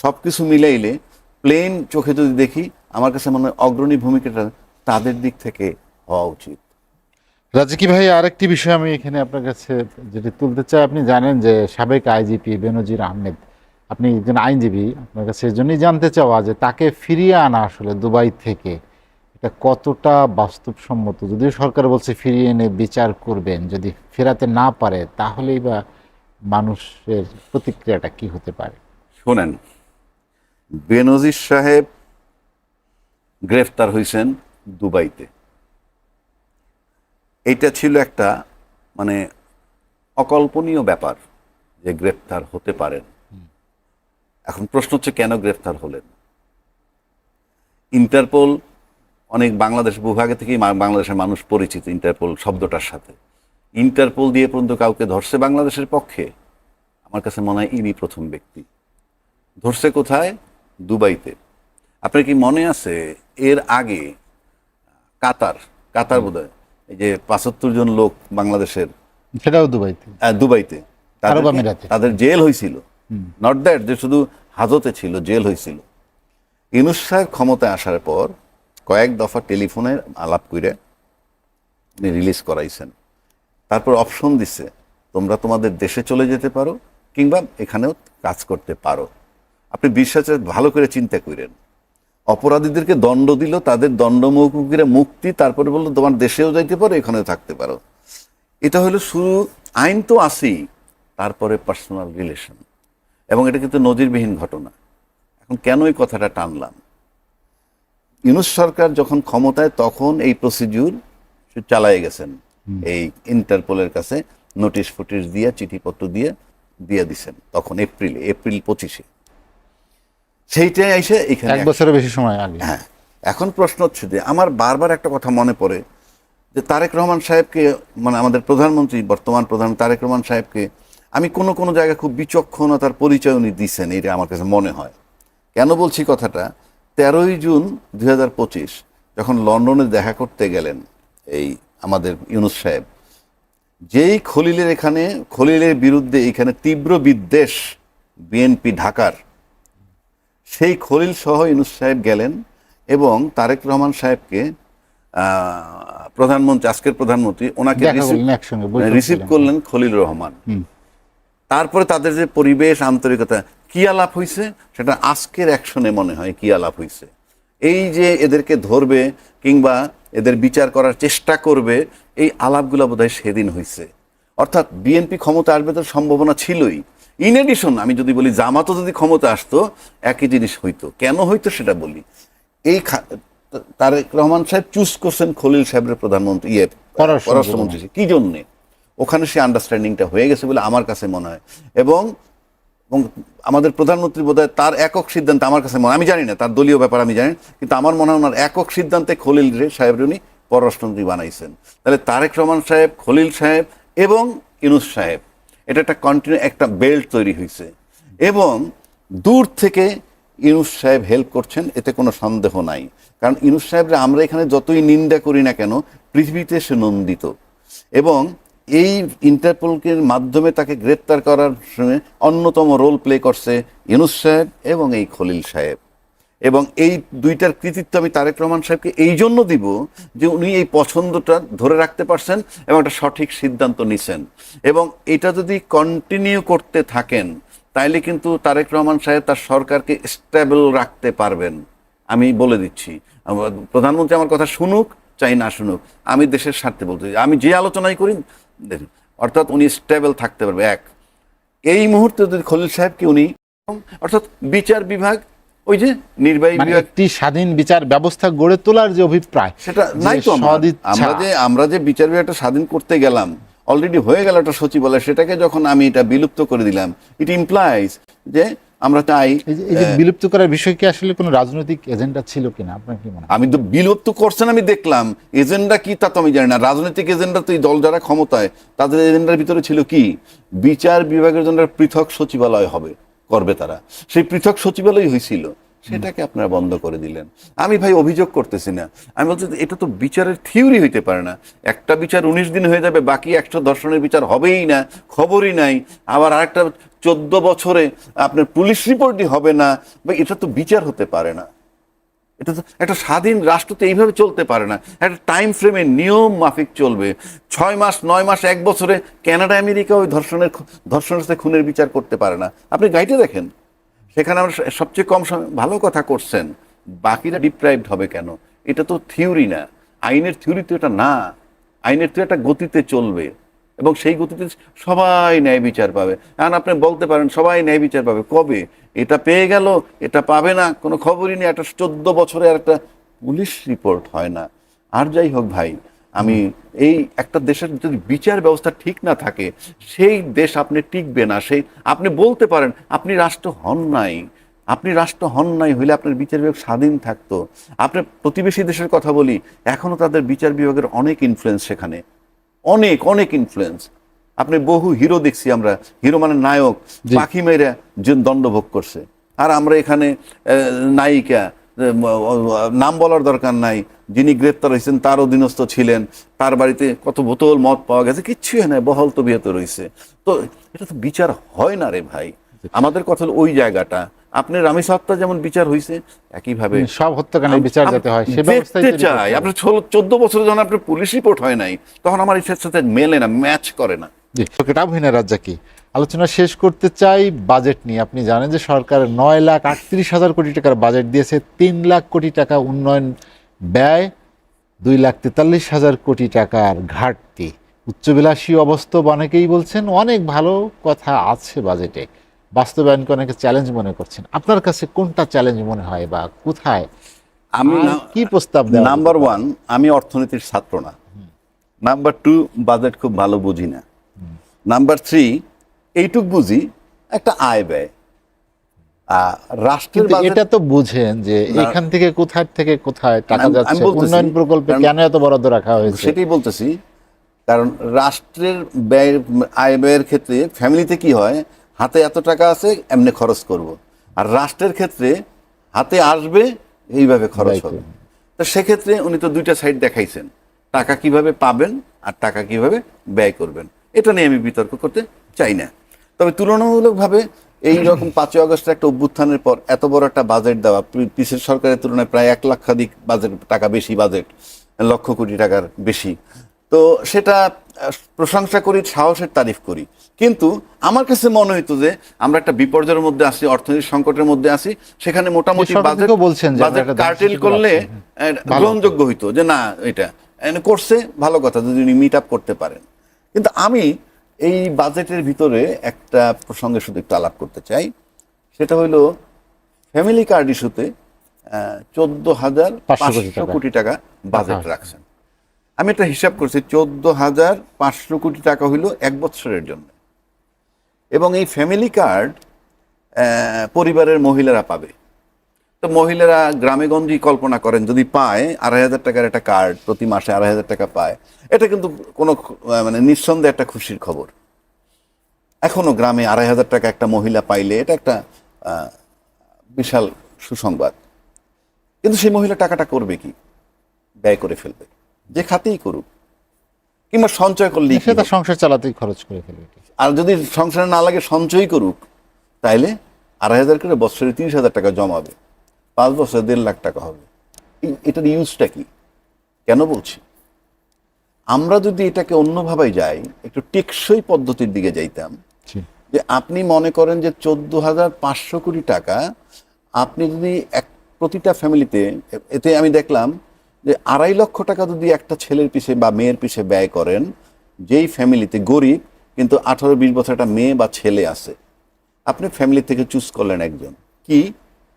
সব কিছু মিলাইলে প্লেন চোখে যদি দেখি, আমার কাছে মনে হয় অগ্রণী ভূমিকাটা তাদের দিক থেকে হওয়া উচিত। রাজকি ভাই, আরেকটি বিষয় আমি এখানে আপনার কাছে যেটি তুলতে চাই, আপনি জানেন যে সাবেক আইজিপি বেনজির আহমেদ, আপনি একজন আইনজীবী, আপনার কাছে এই জন্যই জানতে চাওয়া যে তাকে ফিরিয়ে আনা আসলে দুবাই থেকে এটা কতটা বাস্তবসম্মত? যদিও সরকার বলছে ফিরিয়ে এনে বিচার করবেন, যদি ফেরাতে না পারে তাহলেই বা মানুষের প্রতিক্রিয়াটা কি হতে পারে? শোনেন, বেনজির সাহেব গ্রেফতার হয়েছেন দুবাইতে। এটা ছিল একটা মানে অকল্পনীয় ব্যাপার যে গ্রেফতার হতে পারেন। এখন প্রশ্ন হচ্ছে কেন গ্রেফতার হলেন? ইন্টারপোল অনেক বাংলাদেশ ভূভাগে থেকেই বাংলাদেশের মানুষ পরিচিত ইন্টারপোল শব্দটার সাথে। ইন্টারপোল দিয়ে পর্যন্ত কাউকে ধরছে বাংলাদেশের পক্ষে? আমার কাছে মনে হয় ইনি প্রথম ব্যক্তি। ধরছে কোথায়? দুবাইতে। আপনার কি মনে আছে এর আগে কাতার বোধহয়, এই যে 75 জন লোক বাংলাদেশের, সেটাও দুবাইতে, দুবাইতে আরব আমিরাতে। তাদের জেল হয়েছিল। নট দ্যাট যে শুধু হাজতে ছিল, জেল হয়েছিল। ইউনূস সাহেব ক্ষমতায় আসার পর কয়েক দফা টেলিফোনে আলাপ করে উনি রিলিজ করাইছেন। তারপর অপশন দিছে, তোমরা তোমাদের দেশে চলে যেতে পারো কিংবা এখানেও কাজ করতে পারো। আপনি বিশ্বাসে ভালো করে চিন্তা করেন। অপরাধীদেরকে দণ্ড দিল, তাদের দণ্ড মৌকুফিরা মুক্তি, তারপরে বললো তোমার দেশেও যাইতে পারো, এখানেও থাকতে পারো। এটা হলো শুরু। আইন তো আছেই, তারপরে পার্সোনাল রিলেশন, এবং এটা কিন্তু নজিরবিহীন ঘটনা। এখন কেন এই কথাটা টানলাম? ইউনূস সরকার যখন ক্ষমতায়, তখন এই প্রসিডিউর চালায় গেছেন, এই ইন্টারপোলের কাছে নোটিশ ফুটিশ দিয়ে, চিঠিপত্র দিয়ে দিছেন, তখন এপ্রিল 25-এ। সেইটাই এসে এখানে 1 বছরের বেশি সময় আগে। হ্যাঁ। এখন প্রশ্ন হচ্ছে যে আমার বারবার একটা কথা মনে পড়ে যে তারেক রহমান সাহেবকে, মানে আমাদের প্রধানমন্ত্রী, বর্তমান প্রধান তারেক রহমান সাহেবকে আমি কোনো জায়গায় খুব বিচক্ষণতার পরিচয় উনি দিচ্ছেন, এটা আমার কাছে মনে হয়। কেন বলছি কথাটা? 13ই জুন 2025 যখন লন্ডনে দেখা করতে গেলেন এই আমাদের ইউনূস সাহেব, যেই খলিলের বিরুদ্ধে এখানে তীব্র বিদ্বেষ বিএনপি ঢাকার, সেই খলিল সহ ইউনূস সাহেব গেলেন এবং তারেক রহমান সাহেবকে প্রধানমন্ত্রী, আজকের প্রধানমন্ত্রী, ওনাকে রিসিভ করলেন খলিল রহমান। তারপরে তাদের যে পরিবেশ, আন্তরিকতা, কি আলাপ হয়েছে সেটা আজকের অ্যাকশনে মনে হয় কি আলাপ হয়েছে। এই যে এদেরকে ধরবে কিংবা এদের বিচার করার চেষ্টা করবে, এই আলাপগুলো বোধহয় সেদিন হয়েছে। অর্থাৎ বিএনপি ক্ষমতা আসবে তো সম্ভাবনা ছিলই। ইন এডিশন আমি যদি বলি জামাতও যদি ক্ষমতা আসতো একই জিনিস হইতো। কেন হইতো সেটা বলি। এই তারেক রহমান সাহেব চুজ করছেন খলিল সাহেবের প্রধানমন্ত্রী, পররাষ্ট্রমন্ত্রী। কি জন্যে? ওখানে সে আন্ডারস্ট্যান্ডিংটা হয়ে গেছে বলে আমার কাছে মনে হয়। এবং আমাদের প্রধানমন্ত্রী বোধহয় তার একক সিদ্ধান্তে, আমার কাছে মনে, আমি জানি না তার দলীয় ব্যাপার আমি জানি, কিন্তু আমার মনে হয় ওনার একক সিদ্ধান্তে খলিল সাহেবের উনি পররাষ্ট্রমন্ত্রী বানাইছেন। তাহলে তারেক রহমান সাহেব, খলিল সাহেব এবং ইউনূস সাহেব, এটা একটা কন্টিনিউ একটা বেল্ট তৈরি হয়েছে। এবং দূর থেকে ইউনূস সাহেব হেল্প করছেন, এতে কোনো সন্দেহ নাই। কারণ ইউনূস সাহেবরা আমরা এখানে যতই নিন্দা করি না কেন, পৃথিবীতে সে নন্দিত। এবং এই ইন্টারপোলকে মাধ্যমে তাকে গ্রেপ্তার করার সময় অন্যতম রোল প্লে করছে ইউনূস সাহেব এবং এই খলিল সাহেব। এবং এই দুইটার কৃতিত্ব আমি তারেক রহমান সাহেবকে এই জন্য দিব যে উনি এই পছন্দটা ধরে রাখতে পারছেন এবং একটা সঠিক সিদ্ধান্ত নিছেন। এবং এটা যদি কন্টিনিউ করতে থাকেন তাইলে কিন্তু তারেক রহমান সাহেব তার সরকারকে স্টেবল রাখতে পারবেন। আমি বলে দিচ্ছি, প্রধানমন্ত্রী আমার কথা শুনুক চাই না শুনুক, আমি দেশের স্বার্থে বলতে, আমি যে আলোচনাই করি, দেখুন অর্থাৎ উনি স্টেবল থাকতে পারবে। এক, এই মুহূর্তে যদি খলিল সাহেবকে উনি, অর্থাৎ বিচার বিভাগ, ওই যে নির্বাহী মানে বিভাগ, একটি স্বাধীন বিচার ব্যবস্থা গড়ে তোলার যে অভিপ্রায়, সেটা নাই তো। আমরা যে বিচার বিভাগটা স্বাধীন করতে গেলাম, অলরেডি হয়ে গেল একটা সচিবালয়, সেটাকে যখন আমি এটা বিলুপ্ত করে দিলাম, ইট ইমপ্লাইজ যে আমরা চাই। এই যে বিলুপ্ত করার বিষয় কি আসলে কোনো রাজনৈতিক এজেন্ডা ছিল কিনা, আপনার কি মনে হয়? আমি তো বিলুপ্ত করছেন, আমি দেখলাম এজেন্ডা কি তা তো আমি জানি না। রাজনৈতিক এজেন্ডা তো এই দল যারা ক্ষমতায়, তাদের এজেন্ডার ভিতরে ছিল কি, বিচার বিভাগের জন্য পৃথক সচিবালয় হবে, করবে তারা। সেই পৃথক সচিবালয় হয়েছিল, সেটাকে আপনারা বন্ধ করে দিলেন। আমি ভাই অভিযোগ করতেছি না, আমি বলছি এটা তো বিচারের থিওরি হইতে পারে না। একটা বিচার 19 দিন হয়ে যাবে, বাকি 100 ধর্ষণের বিচার হবেই না, খবরই নাই। আবার আরেকটা 14 বছরে আপনার পুলিশ রিপোর্টই হবে না, বা এটা তো বিচার হতে পারে না। এটা তো একটা স্বাধীন রাষ্ট্র তো এইভাবে চলতে পারে না। একটা টাইম ফ্রেমে নিয়ম মাফিক চলবে। 6 মাস, 9 মাস, 1 বছরে কানাডা আমেরিকা ওই ধর্ষণের সাথে খুনের বিচার করতে পারে না। আপনি গাইডে দেখেন, সেখানে আমরা সবচেয়ে কম সময়, ভালো কথা করছেন, বাকিরা ডিপ্রাইভড হবে কেন? এটা তো থিওরি না, আইনের থিওরি তো এটা না। আইনের তো একটা গতিতে চলবে, এবং সেই গতিতে সবাই ন্যায় বিচার পাবে। এখন আপনি বলতে পারেন সবাই ন্যায় বিচার পাবে, কবে? এটা পেয়ে গেল, এটা পাবে না, কোনো খবরই নেই। একটা 14 বছরে আর একটা পুলিশ রিপোর্ট হয় না। আর যাই হোক ভাই, আমি এই একটা দেশের যদি বিচার ব্যবস্থা ঠিক না থাকে, সেই দেশ আপনি টিকবে না। সেই আপনি বলতে পারেন আপনি রাষ্ট্র হন নাই, আপনি রাষ্ট্র হন নাই হইলে আপনার বিচার বিভাগ স্বাধীন থাকতো। আপনার প্রতিবেশী দেশের কথা বলি, এখনো তাদের বিচার বিভাগের অনেক ইনফ্লুয়েন্স সেখানে, অনেক অনেক ইনফ্লুয়েন্স। আপনি বহু হিরো দেখছি আমরা, হিরো মানে নায়ক, পাখি মেরে যে দণ্ডভোগ করছে। আর আমরা এখানে নায়িকা, নাম বলার দরকার নাই, যিনি গ্রেপ্তার হয়েছেন তার অধীনস্থ ছিলেন, তার বাড়িতে কত বোতল মদ পাওয়া গেছে, কিচ্ছু হয় না, বহল তবিয়তে রয়েছে। তো এটা তো বিচার হয় না রে ভাই। আমাদের কথা হলো ওই জায়গাটা। আপনি রামিস হত্যা যেমন বিচার হয়েছে, একইভাবে সব হত্যাকাণ্ডের বিচার যাতে হয় সে ব্যবস্থাই দেখতে চাই। আপনার 14 বছরে যখন আপনার পুলিশ রিপোর্ট হয় নাই, তখন আমার ইচ্ছার সাথে মেলে না, ম্যাচ করে না। জি, ভিনা রাজ্জাকি, আলোচনা শেষ করতে চাই বাজেট নিয়ে। আপনি জানেন যে সরকার 9,38,000 কোটি টাকার বাজেট দিয়েছে, 3 লাখ কোটি টাকা উন্নয়ন ব্যয়, 2,43,000 কোটি টাকার ঘাটতি। উচ্চবিলাসী অবস্থা অনেকেই বলছেন, অনেক ভালো কথা আছে বাজেটে, বাস্তবায়নকে অনেকে চ্যালেঞ্জ মনে করছেন। আপনার কাছে কোনটা চ্যালেঞ্জ মনে হয়, বা কোথায় আমি কি প্রস্তাব দেওয়া? নাম্বার 1, আমি অর্থনীতির ছাত্র না। নাম্বার 2, বাজেট খুব ভালো বুঝি না। নাম্বার 3, এইটুক বুঝি একটা আয় ব্যয়। রাষ্ট্রের এটা তো বুঝেন যে এখান থেকে কোথায় টাকা যাচ্ছে, উন্নয়ন প্রকল্পে কেন এত বরাদ্দ রাখা হয়েছে, সেটাই বলতেছি। কারণ রাষ্ট্রের ব্যয়, আয় ব্যয়ের ক্ষেত্রে ফ্যামিলিতে কি হয়, হাতে এত টাকা আছে এমনি খরচ করব, আর রাষ্ট্রের ক্ষেত্রে হাতে আসবে এইভাবে খরচ হবে। তো সেক্ষেত্রে উনি তো দুইটা সাইড দেখাইছেন, টাকা কিভাবে পাবেন আর টাকা কিভাবে ব্যয় করবেন। এটা নিয়ে আমি বিতর্ক করতে চাই না। তবে তুলনামূলকভাবে এই রকম 5ই আগস্টের একটা অভ্যুত্থানের পর এত বড় একটা বাজেট দেওয়া, পিছের সরকারের তুলনায় প্রায় 1 লাখাধিক বাজেট টাকা বেশি, বাজেট 1 লক্ষ কোটি টাকার বেশি, তো সেটা প্রশংসা করি, সাহসের তারিফ করি। কিন্তু আমার কাছে মনে হইতো যে আমরা একটা বিপর্যয়ের মধ্যে আছি, অর্থনৈতিক সংকটের মধ্যে আছি, সেখানে মোটামুটি বাজেট কার্টেল করলে গ্রহণযোগ্য হইতো, যে না এটা করছে ভালো কথা, যদি উনি মিট আপ করতে পারেন। কিন্তু আমি এই বাজেটের ভিতরে একটা প্রসঙ্গে শুধু একটু আলাপ করতে চাই, সেটা হইল ফ্যামিলি কার্ড ইস্যুতে 14,500 কোটি টাকা বাজেট রাখছেন। আমি একটা হিসাব করছি, 14,500 কোটি টাকা হইল 1 বছরের জন্য। এবং এই ফ্যামিলি কার্ড পরিবারের মহিলারা পাবে। তো মহিলারা গ্রামে গঞ্জে কল্পনা করেন, যদি পায় 2,500 টাকার একটা কার্ড, প্রতি মাসে 2,500 টাকা পায়, এটা কিন্তু কোনো মানে নিঃসন্দেহে একটা খুশির খবর। এখনো গ্রামে 2,500 টাকা একটা মহিলা পাইলে এটা একটা বিশাল সুসংবাদ। কিন্তু সেই মহিলা টাকাটা করবে কি? ব্যয় করে ফেলবে, যে খাতেই করুক, কিংবা সঞ্চয় করলে সেটা সংসার চালাতেই খরচ করে ফেলবে। আর যদি সংসারে না লাগে সঞ্চয় করুক, তাইলে 2,500 করে বছরে 30,000 টাকা জমাবে, 5 বছরে 1.5 লাখ টাকা হবে। এটার ইউজটা কি? কেন বলছি, আমরা যদি এটাকে অন্যভাবে যাই, একটু টেকসই পদ্ধতির দিকে যাইতাম, যে আপনি মনে করেন যে 14,500 কোটি টাকা আপনি যদি প্রতিটা ফ্যামিলিতে, এতে আমি দেখলাম যে 2.5 লক্ষ টাকা যদি একটা ছেলের পিছে বা মেয়ের পিছে ব্যয় করেন, যেই ফ্যামিলিতে গরিব কিন্তু 18-20 বছর একটা মেয়ে বা ছেলে আছে, আপনি ফ্যামিলি থেকে চুজ করলেন একজন, কি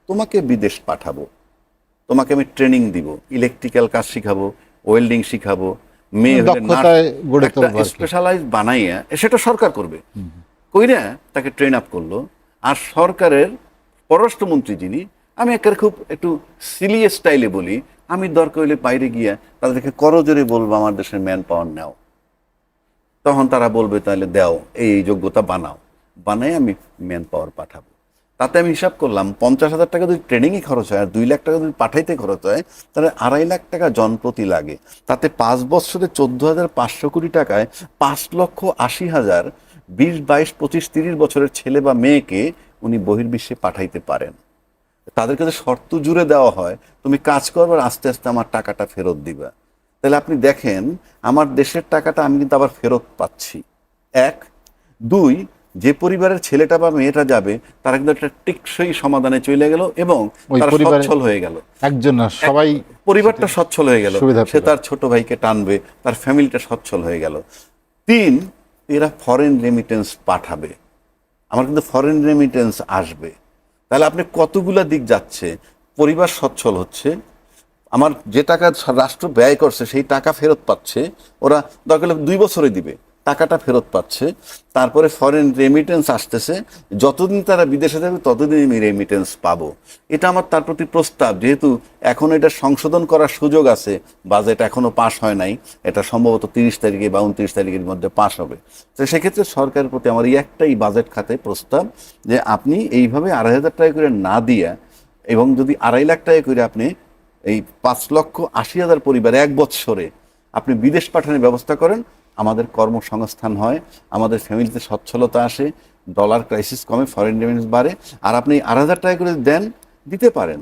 তোমাকে বিদেশ পাঠাবো, তোমাকে আমি ট্রেনিং দিব, ইলেকট্রিক্যাল কাজ শিখাবো, ওয়েল্ডিং শিখাবো, মেয়ে হলে দক্ষতায় গড়ে একটা তুলবো আর কি। স্পেশালাইজ বানাইয়া সেটা সরকার করবে, কইরা তাকে ট্রেন আপ করলো। আর সরকারের পররাষ্ট্রমন্ত্রী যিনি, আমি একেবারে খুব একটু সিলিয়ে স্টাইলে বলি, আমি দরকার হইলে বাইরে গিয়া তাদেরকে করজোরে বলবো আমার দেশের ম্যান পাওয়ার নাও, তখন তারা বলবে তাহলে দাও, এই যোগ্যতা বানাও, বানাই আমি ম্যান পাওয়ার পাঠাবো। তাতে আমি হিসাব করলাম 50,000 টাকা যদি ট্রেনিংয়ে খরচ হয় আর 2 লাখ টাকা যদি পাঠাইতে খরচ হয়, তাহলে 2.5 লাখ টাকা জনপ্রতি লাগে। তাতে 5 বছরে 14,500 কোটি টাকায় 5,80,000 20, 22, 25, 30 বছরের ছেলে বা মেয়েকে উনি বহির্বিশ্বে পাঠাইতে পারেন। তাদেরকে যদি শর্ত জুড়ে দেওয়া হয়, তুমি কাজ করবার আস্তে আস্তে আমার টাকাটা ফেরত দিবা, তাহলে আপনি দেখেন আমার দেশের টাকাটা আমি কিন্তু আবার ফেরত পাচ্ছি। 1, 2, যে পরিবারের ছেলেটা বা মেয়েটা যাবে তারা কিন্তু একটা টেকসই সমাধানে চলে গেল এবং ওই তারা পরিবারে সচ্ছল হয়ে গেল, একজন না, সবাই পরিবারটা সচ্ছল হয়ে গেল, সুবিধা সে পেল। তার ছোট ভাইকে টানবে, তার ফ্যামিলিটা সচ্ছল হয়ে গেল। 3, এরা ফরেন রেমিটেন্স পাঠাবে, আমার কিন্তু ফরেন রেমিটেন্স আসবে, তাহলে আপনি কতগুলা দিক যাচ্ছে, পরিবার সচ্ছল হচ্ছে, আমার যে টাকা রাষ্ট্র ব্যয় করছে সেই টাকা ফেরত পাচ্ছে, ওরা দরকার হলে 2 বছরে দিবে, টাকাটা ফেরত পাচ্ছে, তারপরে ফরেন রেমিটেন্স আসতেছে, যতদিন তারা বিদেশে যাবে ততদিন আমি রেমিটেন্স পাবো। এটা আমার তার প্রতি প্রস্তাব, যেহেতু এখন এটা সংশোধন করার সুযোগ আছে, বাজেট এখনো পাস হয় নাই, এটা সম্ভবত 30 তারিখে বা 29 তারিখের মধ্যে পাস হবে। তো সেক্ষেত্রে সরকারের প্রতি আমার এই একটাই বাজেট খাতে প্রস্তাব, যে আপনি এইভাবে 2,500 টাকা করে না দিয়া, এবং যদি 2.5 লাখ টাকা করে আপনি এই 5,80,000 পরিবার 1 বৎসরে আপনি বিদেশ পাঠানোর ব্যবস্থা করেন, আমাদের কর্মসংস্থান হয়, আমাদের ফ্যামিলিতে সচ্ছলতা আসে, ডলার ক্রাইসিস কমে, ফরেন রেমিটেন্স বাড়ে। আর আপনি 2,500 টাকা করে দেন, দিতে পারেন,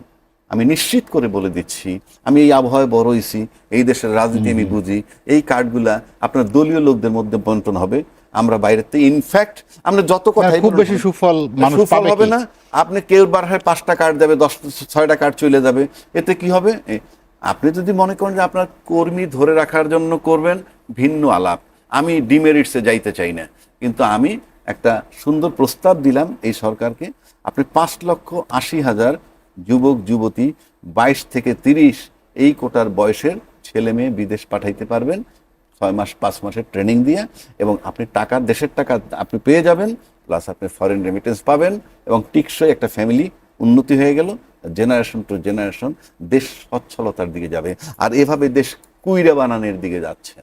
আমি নিশ্চিত করে বলে দিচ্ছি, আমি এই আবহাওয়ায় বড় হয়েছি, এই দেশের রাজনীতি আমি বুঝি, এই কার্ডগুলা আপনার দলীয় লোকদের মধ্যে বন্টন হবে, আমরা বাইরের থেকে ইনফ্যাক্ট আমরা যত কথা খুব বেশি সুফল মানুষ পাবে হবে কি? না। আপনি কেউ বারহায় 5টা কার্ড দেবে, 6টা কার্ড চলে যাবে, এতে কি হবে? আপনি যদি মনে করেন যে আপনার কর্মী ধরে রাখার জন্য করবেন, ভিন্ন আলাপ, আমি ডিমেরিটসে যাইতে চাই না, কিন্তু আমি একটা সুন্দর প্রস্তাব দিলাম এই সরকারকে, আপনি 5,80,000 যুবক যুবতী 22 থেকে 30 এই কোটার বয়সের ছেলে মেয়ে বিদেশ পাঠাইতে পারবেন 6 মাস 5 মাসের ট্রেনিং দিয়ে, এবং আপনি টাকা, দেশের টাকা আপনি পেয়ে যাবেন, প্লাস আপনি ফরেন রেমিটেন্স পাবেন, এবং টিকসই একটা ফ্যামিলি উন্নতি হয়ে গেল, জেনারেশন টু জেনারেশন দেশ সচ্ছলতার দিকে যাবে। আর এভাবে দেশ কুইরা বানানোর দিকে যাচ্ছে।